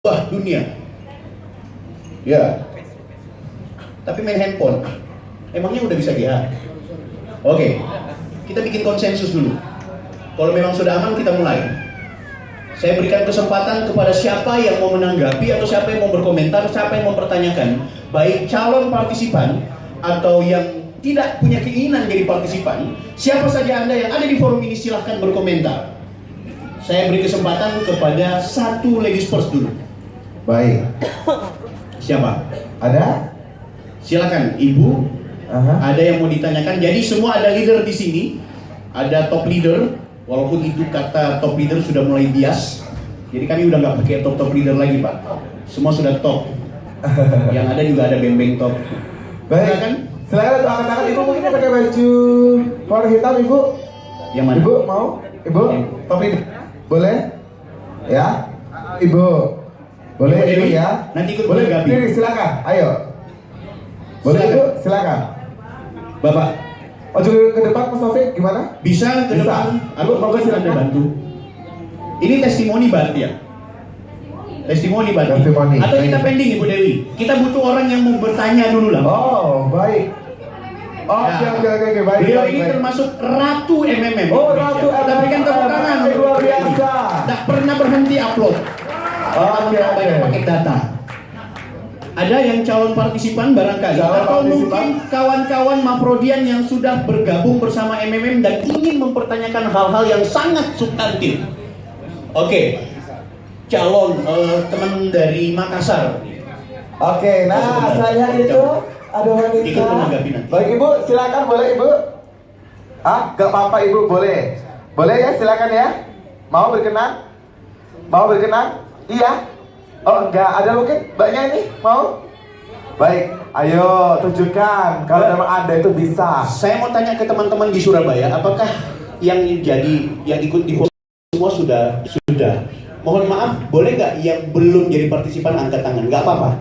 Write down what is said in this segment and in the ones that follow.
Wah, dunia. Ya. Tapi main handphone. Emangnya udah bisa GH? Oke. Kita bikin konsensus dulu. Kalau memang sudah aman, kita mulai. Saya berikan kesempatan kepada siapa yang mau menanggapi atau siapa yang mau berkomentar, siapa yang mau mempertanyakan, baik calon partisipan atau yang tidak punya keinginan jadi partisipan. Siapa saja Anda yang ada di forum ini silahkan berkomentar. Saya beri kesempatan kepada satu ladies first dulu. Baik. Siapa? Ada? Silakan, Ibu. Ada yang mau ditanyakan. Jadi semua ada leader di sini. Ada top leader. Walaupun itu kata top leader sudah mulai bias. Jadi kami udah nggak pakai top leader lagi, Pak. Semua sudah top. Yang ada juga ada beng-beng top. Baik. Silakan. Silakan untuk angkat-angkat. Ibu mungkin pakai baju warna hitam, Ibu. Yang mana? Ibu mau? Ibu? Top leader. Boleh? Ya. Ibu. Boleh Ibu ya? Nanti ikut boleh menanggapi. Diri, silakan. Ayo. Boleh Silakan. Ibu? Silakan. Bapak, Maju ke depan Mas Taufik gimana? bisa ke Bisa. depan? Aku Bapak silakan. Anda bantu. Ini testimoni berarti ya? Testimoni berarti. Testimoni. Atau kita Baik. pending, Ibu Dewi. Kita butuh orang yang mau bertanya dulu lah. Oh, baik. Oh, Ya. oke, baik. Beliau baik, ini baik. termasuk Ratu MMM. Oh, Indonesia. Ratu Kita berikan tepuk tangan MMM. untuk Luar beliau ini. biasa. Tak pernah berhenti upload. Oke. Pakai data. Ada yang calon partisipan barangkali Calon atau partisipan. mungkin kawan-kawan Mafrodian yang sudah bergabung bersama MMM dan ingin mempertanyakan hal-hal yang sangat substantif. Oke. Calon teman dari Makassar. Oke, nah Sebentar. saya itu ada wanita. Ikut menanggapi nanti. Baik Ibu, silakan boleh Ibu. Gak apa-apa Ibu, boleh. Boleh ya, silakan ya. Mau berkenan? Mau berkenan? Iya. Oh enggak, ada mungkin mbaknya ini mau? Baik, ayo tunjukkan kalau memang Anda itu bisa. Saya mau tanya ke teman-teman di Surabaya, apakah yang ikut di host semua sudah? Mohon maaf, boleh nggak yang belum jadi partisipan angkat tangan? Nggak apa-apa.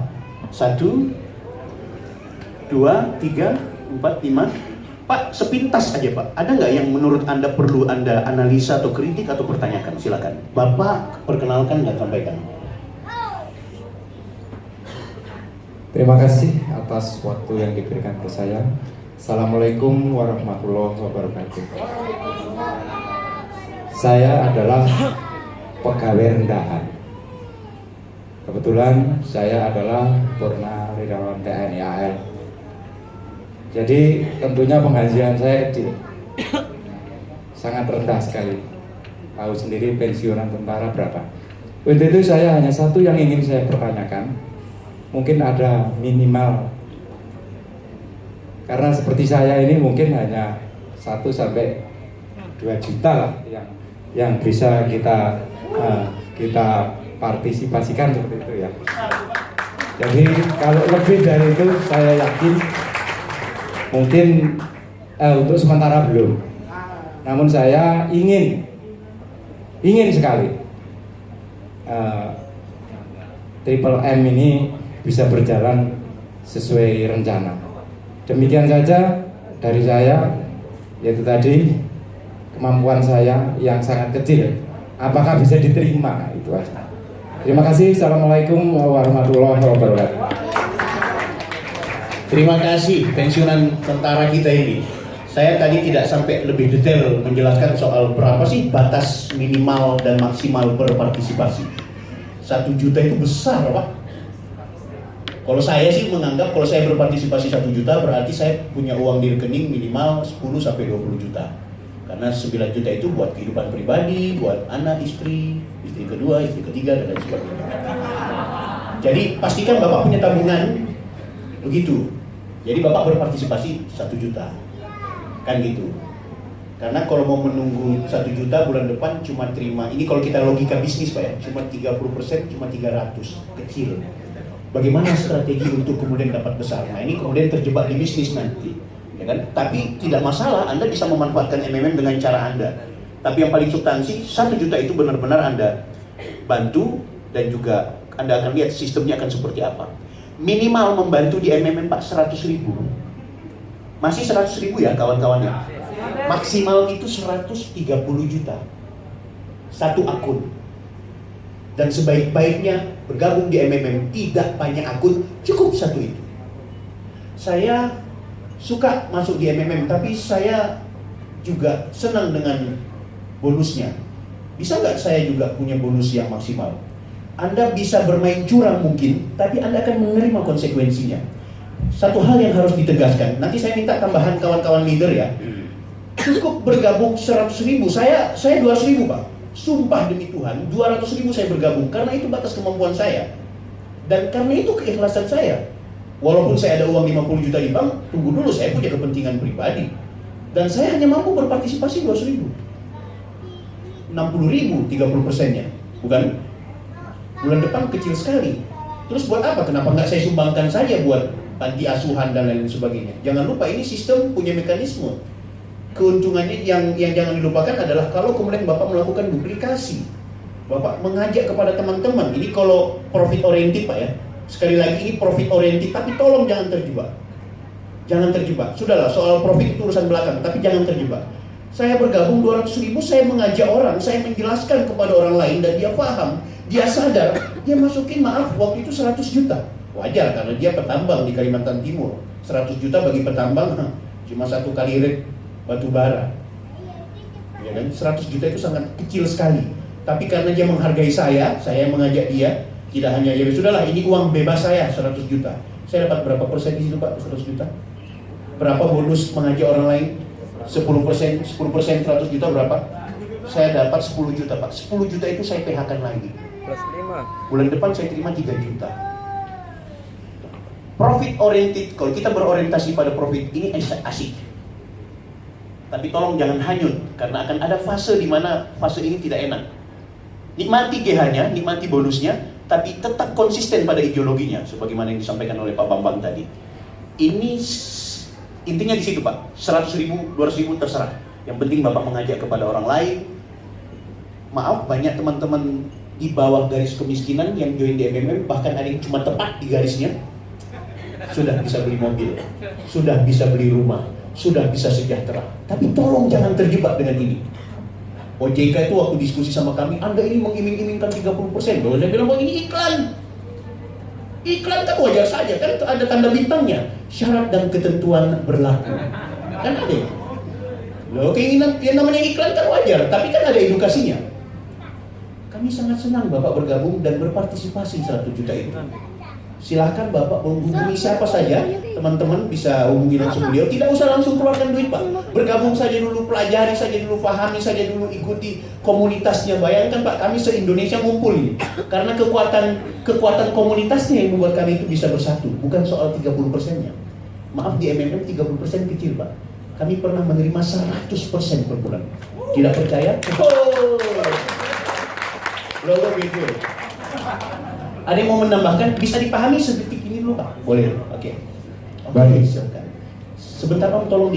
1, 2, 3, 4, 5. Pak, sepintas aja Pak. Ada nggak yang menurut Anda perlu Anda analisa atau kritik atau pertanyakan? Silakan. Bapak perkenalkan dan sampaikan. Terima kasih atas waktu yang diberikan ke saya. Assalamualaikum warahmatullahi wabarakatuh. Saya adalah pegawai rendahan. Kebetulan saya adalah Purna Wirawan TNI AL. Jadi tentunya penggajian saya sangat rendah sekali. Tahu sendiri pensiunan tentara berapa. Untuk itu saya hanya satu yang ingin saya pertanyakan. Mungkin ada minimal, karena seperti saya ini mungkin hanya 1 sampai 2 juta lah yang bisa kita partisipasikan seperti itu ya. Jadi kalau lebih dari itu saya yakin mungkin untuk sementara belum. Namun saya ingin sekali Triple M ini bisa berjalan sesuai rencana. Demikian saja dari saya, yaitu tadi kemampuan saya yang sangat kecil. Apakah bisa diterima? Itu aja. Terima kasih. Assalamualaikum warahmatullahi wabarakatuh. Terima kasih pensiunan tentara kita ini. Saya tadi tidak sampai lebih detail menjelaskan soal berapa sih batas minimal dan maksimal per partisipasi. 1 juta itu besar Pak. Kalau saya sih menganggap kalau saya berpartisipasi 1 juta berarti saya punya uang di rekening minimal 10 sampai 20 juta. Karena 9 juta itu buat kehidupan pribadi, buat anak, istri kedua, istri ketiga dan lain sebagainya. Jadi pastikan Bapak punya tabungan begitu. Jadi Bapak berpartisipasi 1 juta. Kan gitu. Karena kalau mau menunggu 1 juta bulan depan cuma terima, ini kalau kita logika bisnis Pak ya, cuma 30%, cuma 300, kecil. Bagaimana strategi untuk kemudian dapat besar? Nah ini kemudian terjebak di bisnis nanti, ya kan? Tapi tidak masalah, Anda bisa memanfaatkan MMM dengan cara Anda. Tapi yang paling substansi, 1 juta itu benar-benar Anda bantu dan juga Anda akan lihat sistemnya akan seperti apa. Minimal membantu di MMM Pak 100.000. Masih 100.000 ya kawan-kawannya. Maksimal itu 130 juta. 1 akun. Dan sebaik-baiknya bergabung di MMM tidak banyak akun, cukup satu itu. Saya suka masuk di MMM, tapi saya juga senang dengan bonusnya. Bisa nggak saya juga punya bonus yang maksimal? Anda bisa bermain curang mungkin, tapi Anda akan menerima konsekuensinya. Satu hal yang harus ditegaskan, nanti saya minta tambahan kawan-kawan leader ya. Cukup bergabung 100.000, saya 200.000 Pak. Sumpah demi Tuhan, 200.000 saya bergabung, karena itu batas kemampuan saya. Dan karena itu keikhlasan saya. Walaupun saya ada uang 50 juta di bank, tunggu dulu, saya punya kepentingan pribadi. Dan saya hanya mampu berpartisipasi 200.000. 60.000, 30%-nya. Bukan? Bulan depan kecil sekali. Terus buat apa? Kenapa nggak saya sumbangkan saja buat panti asuhan dan lain sebagainya? Jangan lupa ini sistem punya mekanisme. Keuntungannya yang jangan dilupakan adalah kalau kemudian Bapak melakukan duplikasi. Bapak mengajak kepada teman-teman. Ini kalau profit oriented Pak ya. Sekali lagi ini profit oriented, tapi tolong jangan terjebak. Jangan terjebak. Sudahlah, soal profit itu urusan belakang, tapi jangan terjebak. Saya bergabung 200.000, saya mengajak orang, saya menjelaskan kepada orang lain dan dia paham, dia sadar, dia masukin maaf waktu itu 100 juta. Wajar karena dia petambang di Kalimantan Timur. 100 juta bagi petambang cuma satu kali red batu bara. Ya kan? 100 juta itu sangat kecil sekali. Tapi karena dia menghargai saya mengajak dia, tidak hanya ya sudahlah ini uang bebas saya 100 juta. Saya dapat berapa persen di situ Pak 100 juta? Berapa bonus mengajak orang lain? 10%, 100 juta berapa? Saya dapat 10 juta Pak. 10 juta itu saya PH-kan lagi. Plus 5. Bulan depan saya terima 3 juta. Profit oriented, kalau kita berorientasi pada profit ini asik. Tapi tolong jangan hanyut, karena akan ada fase di mana fase ini tidak enak. Nikmati GH-nya, nikmati bonusnya, tapi tetap konsisten pada ideologinya, sebagaimana yang disampaikan oleh Pak Bambang tadi. Ini intinya di situ Pak, 100.000, 200.000 terserah. Yang penting Bapak mengajak kepada orang lain. Maaf, banyak teman-teman di bawah garis kemiskinan yang join di MMM, bahkan ada yang cuma tepat di garisnya, sudah bisa beli mobil, sudah bisa beli rumah, sudah bisa sejahtera. Tapi tolong jangan terjebak dengan ini. OJK itu waktu diskusi sama kami, Anda ini mengiming-imingkan 30%. Kalau saya bilang, ini iklan. Iklan kan wajar saja, kan ada tanda bintangnya. Syarat dan ketentuan berlaku. Kan ada ya? Loh, keinginan yang namanya iklan kan wajar, tapi kan ada edukasinya. Kami sangat senang Bapak bergabung dan berpartisipasi 100 juta itu. Silahkan Bapak menghubungi siapa saja, teman-teman bisa hubungi langsung beliau. Tidak usah langsung keluarkan duit Pak. Bergabung saja dulu, pelajari saja dulu, pahami saja dulu, ikuti komunitasnya. Bayangkan Pak, kami se-Indonesia ngumpul ini. Karena kekuatan komunitasnya yang membuat kami itu bisa bersatu. Bukan soal 30%-nya. Maaf, di MMM 30% kecil Pak. Kami pernah menerima 100% per bulan. Tidak percaya? Oh, logo gitu. Ada yang mau menambahkan? Bisa dipahami sedetik ini dulu Pak? Boleh? Oke. Baik. Silakan. Sebentar Om, tolong